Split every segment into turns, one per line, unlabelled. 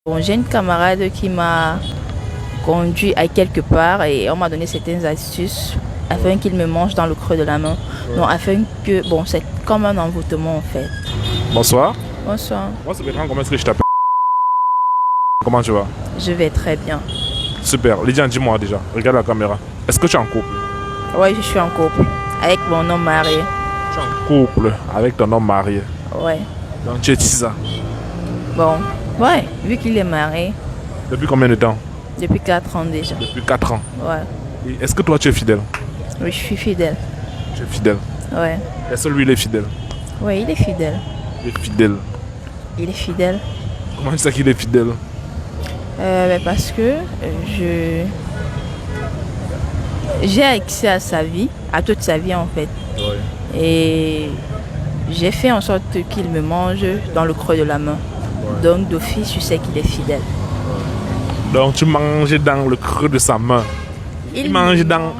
Bon, j'ai une camarade qui m'a conduit à quelque part et on m'a donné certaines astuces afin qu'il me mange dans le creux de la main. Donc afin que, bon, c'est comme un envoûtement en fait.
Bonsoir.
Bonsoir,
Moi, c'est Bertrand. Comment est-ce que je t'appelle? Comment tu vas?
je vais très bien.
Super. Lydia, dis-moi déjà. Regarde la caméra. Est-ce que tu es en couple?
Ouais, je suis en couple avec mon homme marié.
Tu es en couple avec ton homme marié.
Ouais.
Donc, tu es Tisa.
Bon, ouais, vu qu'il est marié
Depuis combien de temps?
depuis 4 ans déjà.
Depuis 4 ans.
Ouais.
Et est-ce que toi, tu es fidèle?
Oui, je suis fidèle.
Tu es fidèle.
Ouais.
Est-ce que lui, il est fidèle?
Ouais, il est fidèle.
Il est fidèle.
Il est fidèle.
Comment tu sais qu'il est fidèle?
Parce que j'ai accès à sa vie, à toute sa vie en fait.
Oui.
Et j'ai fait en sorte qu'il me mange dans le creux de la main. Donc d'office, je sais qu'il est fidèle.
Donc, tu manges dans le creux de sa main. Il mange dans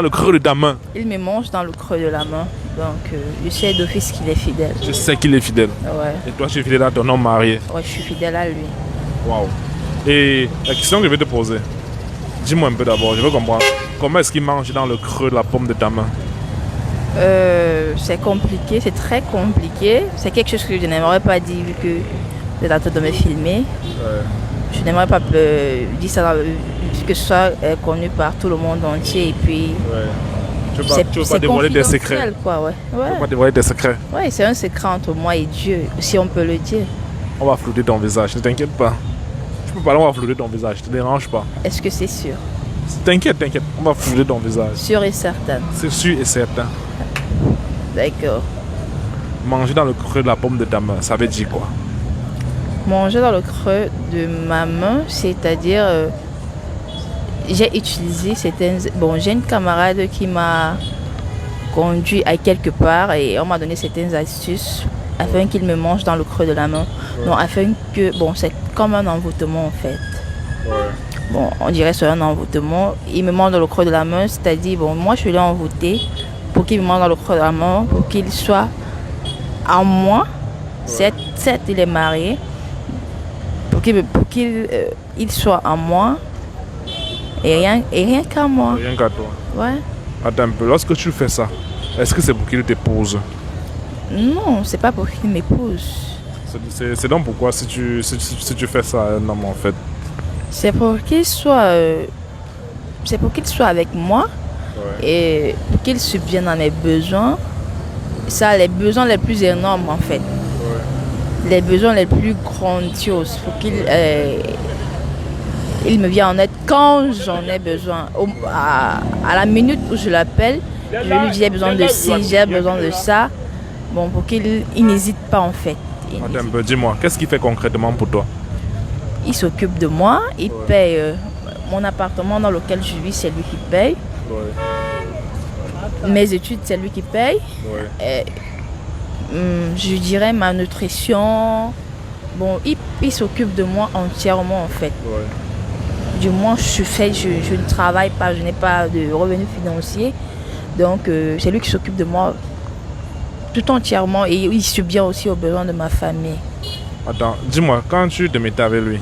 le creux de ta main.
Il me mange dans le creux de la main. Donc je sais d'office qu'il est fidèle.
Je sais qu'il est fidèle.
Ouais.
Et toi, tu es fidèle à ton homme marié.
Ouais, je suis fidèle à lui.
Waouh. Et la question que je vais te poser, dis-moi un peu d'abord, je veux comprendre. Comment est-ce qu'il mange dans le creux de la paume de ta main?
C'est compliqué, c'est très compliqué. C'est quelque chose que je n'aimerais pas dire vu que vous êtes en train de me filmer. Je n'aimerais pas dire ça, que ce soit connu par tout le monde entier. Et puis,
Tu veux pas dévoiler tes secrets?
confidentiel, quoi, ouais.
Tu veux pas dévoiler tes secrets?
Ouais, c'est un secret entre moi et Dieu, si on peut le dire.
On va flouter ton visage, ne t'inquiète pas. Tu peux parler, on va flouter ton visage, ne te dérange pas.
Est-ce que c'est sûr?
T'inquiète, on va flouter ton visage.
Sûr et certain.
C'est sûr et certain.
D'accord.
Manger dans le creux de la paume de ta main, ça veut dire quoi?
Manger dans le creux de ma main, c'est-à-dire j'ai utilisé certaines... Bon, j'ai une camarade qui m'a conduit à quelque part et on m'a donné certaines astuces afin qu'il me mange dans le creux de la main. Donc afin que... Bon, c'est comme un envoûtement en fait. Bon, on dirait que c'est un envoûtement. Il me mange dans le creux de la main, c'est-à-dire, bon, moi je l'ai envoûté pour qu'il me mange dans le creux de la main, pour qu'il soit en moi. Certes, il est marié. Pour qu'il soit en moi et rien qu'à moi.
Rien qu'à toi.
Ouais.
Attends un peu, lorsque tu fais ça, est-ce que c'est pour qu'il t'épouse?
Non, c'est pas pour qu'il m'épouse.
C'est donc pourquoi si tu fais ça à un homme en fait?
C'est pour qu'il soit avec moi et pour qu'il subvienne à mes besoins. Ça, les besoins les plus énormes en fait. Les besoins les plus grandioses. Pour qu'il il me vienne en aide quand j'en ai besoin. À la minute où je l'appelle, je lui dis j'ai besoin de ci, j'ai besoin de ça. Bon, pour qu'il n'hésite pas en fait.
Attends un peu, dis-moi, qu'est-ce qu'il fait concrètement pour toi?
Il s'occupe de moi, il paye mon appartement dans lequel je vis, c'est lui qui paye. Mes études, c'est lui qui paye. Je dirais ma nutrition. Bon, il s'occupe de moi entièrement en fait. Du moins, je ne travaille pas, je n'ai pas de revenus financiers. Donc, c'est lui qui s'occupe de moi tout entièrement et il subvient aussi aux besoins de ma famille.
Attends, dis-moi, quand tu te mettais avec lui,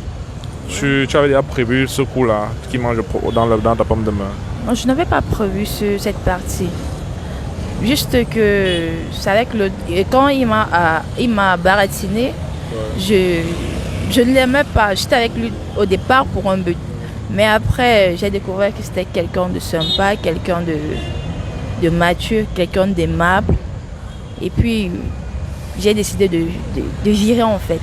tu avais déjà prévu ce coup-là qui mange dans ta pomme de main?
Non, je n'avais pas prévu cette partie. Juste que c'est avec quand il m'a baratiné, je ne l'aimais pas. J'étais avec lui au départ pour un but. Mais après, j'ai découvert que c'était quelqu'un de sympa, quelqu'un de mature, quelqu'un d'aimable. Et puis, j'ai décidé de virer en fait.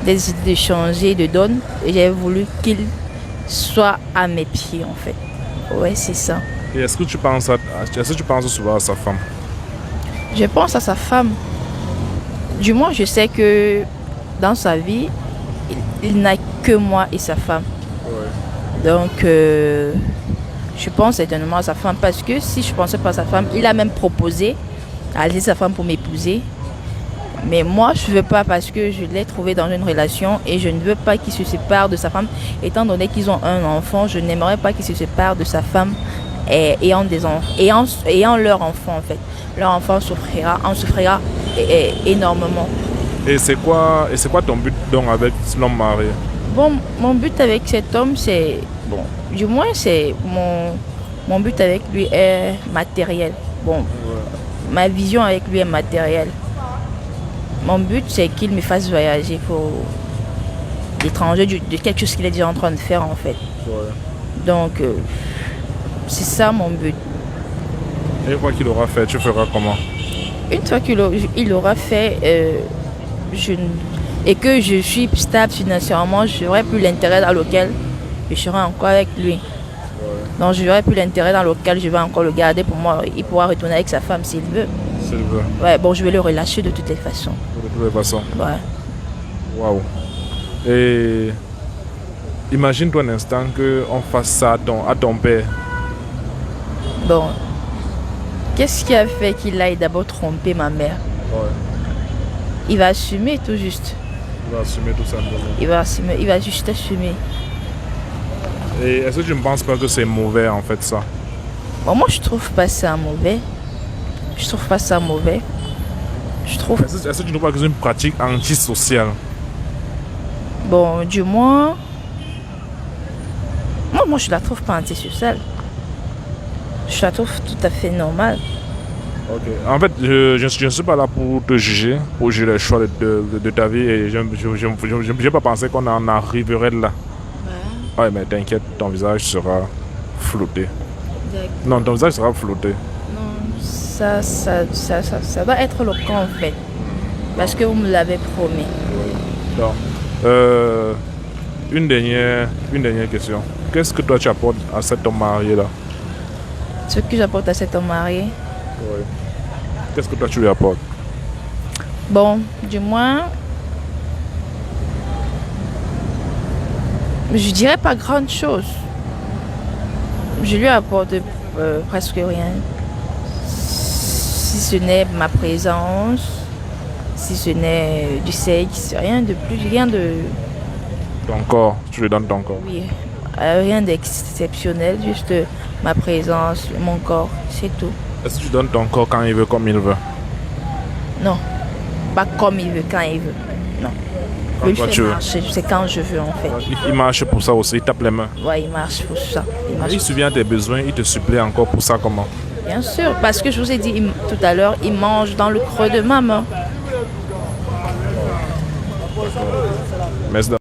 J'ai décidé de changer de donne. Et j'ai voulu qu'il soit à mes pieds en fait. Ouais, c'est ça.
Et est-ce que tu penses souvent à sa femme?
Je pense à sa femme. Du moins, je sais que dans sa vie, il n'a que moi et sa femme. Donc, je pense éternellement à sa femme parce que si je ne pensais pas à sa femme, il a même proposé à laisser sa femme pour m'épouser. Mais moi, je ne veux pas parce que je l'ai trouvé dans une relation et je ne veux pas qu'il se sépare de sa femme. Étant donné qu'ils ont un enfant, je n'aimerais pas qu'il se sépare de sa femme ayant leur enfant en fait. Leur enfant en souffrira énormément.
Et c'est quoi ton but donc avec l'homme marié?
Bon, mon but avec cet homme, c'est... Bon, du moins, c'est... Mon but avec lui est matériel. Bon, ma vision avec lui est matérielle. Mon but, c'est qu'il me fasse voyager pour l'étranger de quelque chose qu'il est déjà en train de faire, en fait.
Ouais.
Donc, c'est ça mon but.
Et une fois qu'il aura fait, tu feras comment?
Une fois qu'il aura fait, et que je suis stable financièrement, je n'aurai plus l'intérêt dans lequel je serai encore avec lui.
Ouais.
Donc, je n'aurai plus l'intérêt dans lequel je vais encore le garder pour moi. Il pourra retourner avec sa femme s'il veut.
S'il veut.
Ouais, bon, je vais le relâcher de toutes les façons.
De toutes les façons.
Ouais.
Waouh. Et imagine-toi un instant qu'on fasse ça à ton père.
Bon. Qu'est-ce qui a fait qu'il aille d'abord tromper ma mère?
Ouais.
Il va assumer tout juste.
Il va assumer tout simplement.
Il va juste assumer.
Et est-ce que tu ne penses pas que c'est mauvais en fait ça?
Bon, moi, je trouve pas ça mauvais. Je trouve pas ça mauvais. Je trouve...
Est-ce que tu ne trouves pas que c'est une pratique antisociale?
Bon, du moins... Moi, je la trouve pas antisociale. Je la trouve tout à fait normale.
Ok. En fait, je ne suis pas là pour te juger, pour juger les choix de ta vie et je n'ai pas pensé qu'on en arriverait là. Ouais, mais t'inquiète, ton visage sera flouté. Non, ton visage sera flouté.
Non, ça doit être le cas en fait. Parce que vous me l'avez promis.
Donc, une dernière question. Qu'est-ce que toi tu apportes à cet homme marié là?
Ce que j'apporte à cet homme marié,
Oui. Qu'est-ce que toi tu lui apportes?
bon, du moins, je dirais pas grande chose. Je lui apporte presque rien. Si ce n'est ma présence, si ce n'est du sexe, rien de plus, rien de...
Ton corps, tu lui donnes ton corps.
Oui, rien d'exceptionnel, juste ma présence, mon corps, c'est tout.
Est-ce que tu donnes ton corps quand il veut, comme il veut?
Non, pas comme il veut, quand il veut. Non.
Quand
Je le
toi,
fais
tu veux.
marcher, c'est quand je veux en fait.
Il marche pour ça aussi, il tape les mains.
Ouais, il marche pour ça.
Il subvient à tes besoins, il te supplée encore pour ça comment?
Bien sûr, parce que je vous ai dit tout à l'heure, il mange dans le creux de ma main.
Merci.